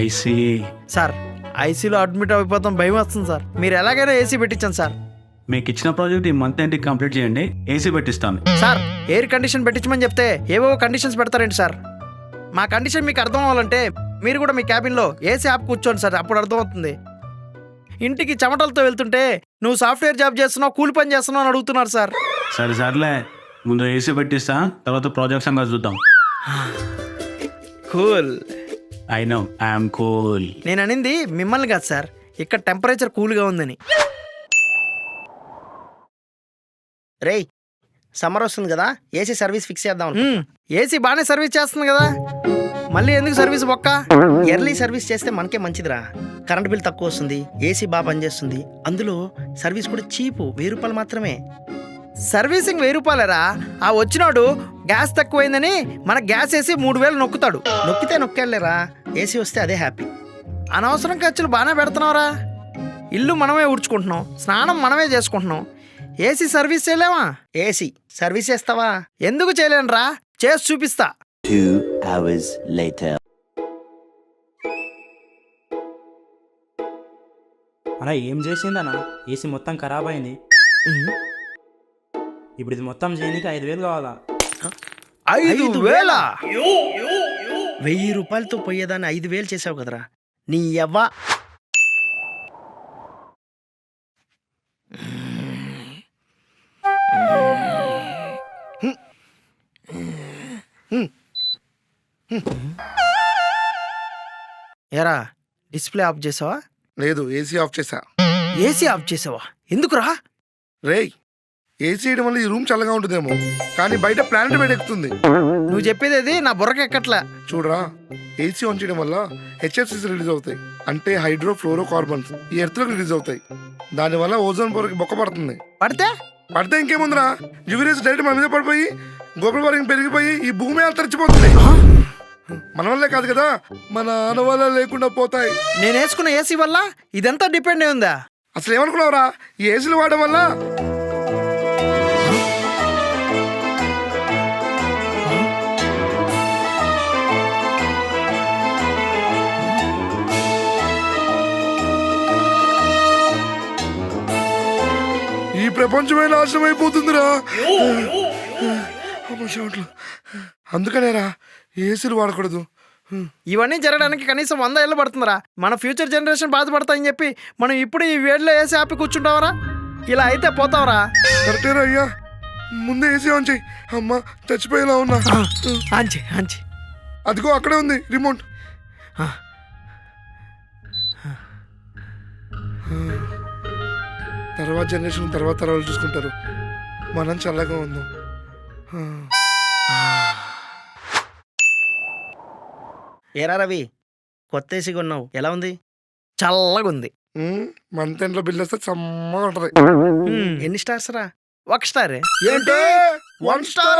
IC sir ఐసీలో admit అయిపోతాం, భయం వస్తుంది సార్. మీరు ఎలాగైనా ఏసీ పెట్టించండి సార్. మీకు ఇచ్చిన ప్రాజెక్ట్ ఈ మంత్ ఎండ్కి కంప్లీట్ చేయండి, ఏసీ పెట్టిస్తాను. సార్ ఎయిర్ కండిషన్ పెట్టించమని చెప్తే ఏవో కండిషన్స్ పెడతారేంటి సార్? మా కండిషన్ మీకు అర్థం అవ్వాలంటే మీరు కూడా మీ క్యాబిన్లో ఏసీ ఆప్ కూర్చోండి సార్, అప్పుడు అర్థమవుతుంది. ఇంటికి చెమటలతో వెళ్తుంటే నువ్వు సాఫ్ట్వేర్ జాబ్ చేస్తున్నావు, కూలి పని చేస్తున్నావు అని అడుగుతున్నారు సార్. సరే సర్లే, ముందు ఏసీ పెట్టిస్తా, తర్వాత ప్రాజెక్ట్ సంగతి చూద్దాం. Cool. I know I'm cool. నేను అనింది మిమ్మల్ని కాదు సార్, ఇక్కడ టెంపరేచర్ కూల్గా ఉందని. రేయ్ సమ్మర్ వస్తుంది కదా, ఏసీ సర్వీస్ ఫిక్స్ చేద్దాం. ఏసీ బాగానే సర్వీస్ చేస్తుంది కదా, మళ్ళీ ఎందుకు సర్వీస్ బొక్క? ఎర్లీ సర్వీస్ చేస్తే మనకే మంచిదిరా. కరెంట్ బిల్ తక్కువ వస్తుంది, ఏసీ బాగా పనిచేస్తుంది, అందులో సర్వీస్ కూడా చీపు, 1000 రూపాయలు మాత్రమే. సర్వీసింగ్ 1000 రూపాయలరా? ఆ వచ్చినాడు గ్యాస్ తక్కువైందని మన గ్యాస్ వేసి 3000 నొక్కుతాడు. నొక్కితే నొక్కేళ్ళేరా, ఏసీ వస్తే అదే హ్యాపీ. అనవసరం ఖర్చులు బాగానే పెడుతున్నావురా. ఇల్లు మనమే ఊడ్చుకుంటున్నాం, స్నానం మనమే చేసుకుంటున్నాం, ఏసీ సర్వీస్ చేయలేమా? ఏసీ సర్వీస్ చేస్తావా? ఎందుకు చేయలేనురా, చేసి చూపిస్తా. 2 hours later. అలా ఏం చేసిందన్నా? ఏసీ మొత్తం ఖరాబ్ అయింది. ఇప్పుడు ఇది మొత్తం చేయడానికి 5000 కావాలా? 5000? 1000 రూపాయలతో పోయేదాన్ని 5000 చేసావు కదరా నీ యవ్వ. ఎరా డిస్ప్లే ఆఫ్ చేసావా? లేదు, ఏసీ ఆఫ్ చేసా. ఏసీ ఆఫ్ చేసావా? ఎందుకురా? రేయ్, ఏసీ వేయడం వల్ల ఈ రూమ్ చల్లగా ఉంటుందేమో, కానీ బయట ప్లానెట్ వేడెక్కుతుంది. నువ్వు చెప్పేది అది నా బుర్రకి ఎక్కట్లా. చూడరా, ఏసీ ఆన్ చేయడం వల్ల హెచ్ఎఫ్సీస్ రిలీజ్ అవుతాయి, అంటే హైడ్రో ఫ్లోరో కార్బన్స్ ఈ ఎర్త్లోకి రిలీజ్ అవుతాయి. దానివల్ల ఓజోన్ పొరకి బొక్క పడుతుంది. పడితే ఇంకేముందిరా, యువరేజ్ డైరెక్ట్ మన మీద పడిపోయి గోపల వారికి పెరిగిపోయి ఈ భూమి అంతరించిపోతుంది. మన వల్లే కాదు కదా, మన ఆనవాళ్ళ లేకుండా పోతాయి. నేను వేసుకున్న ఏసీ వల్ల ఇదంతా డిపెండ్ అయి ఉందా? అసలు ఏమనుకున్నావురా, ఈ ఏసీలు వాడడం వల్ల ఈ ప్రపంచమే నాశనం అయిపోతుందిరా. అందుకనేరా ఏసీలు వాడకూడదు. ఇవన్నీ జరగడానికి కనీసం 100 ఏళ్ళు పడుతుందిరా. మన ఫ్యూచర్ జనరేషన్ బాధపడతాయని చెప్పి మనం ఇప్పుడు ఈ వేడిలో ఏసీ ఆపి కూర్చుంటావరా? ఇలా అయితే పోతావరా? కరెక్టేరా అయ్యా, ముందే ఏసీ ఆన్ చెయ్యి. అమ్మా చచ్చిపోయేలా ఉన్నా. అంచి అదిగో అక్కడే ఉంది రిమోట్. తర్వాత జనరేషన్ తర్వాత తరాలు చూసుకుంటారు, మనం చల్లగా ఉందాం. ఏరా రవి, కొత్త ఏసీ కొన్నావు, ఎలా ఉంది? చల్లగా ఉంది. మంత్ ఎండ్లో బిల్ వస్తే సమ్మగా ఉంటది. ఎన్ని స్టార్స్ రా? 1 స్టార్. ఏంటి 1 స్టార్?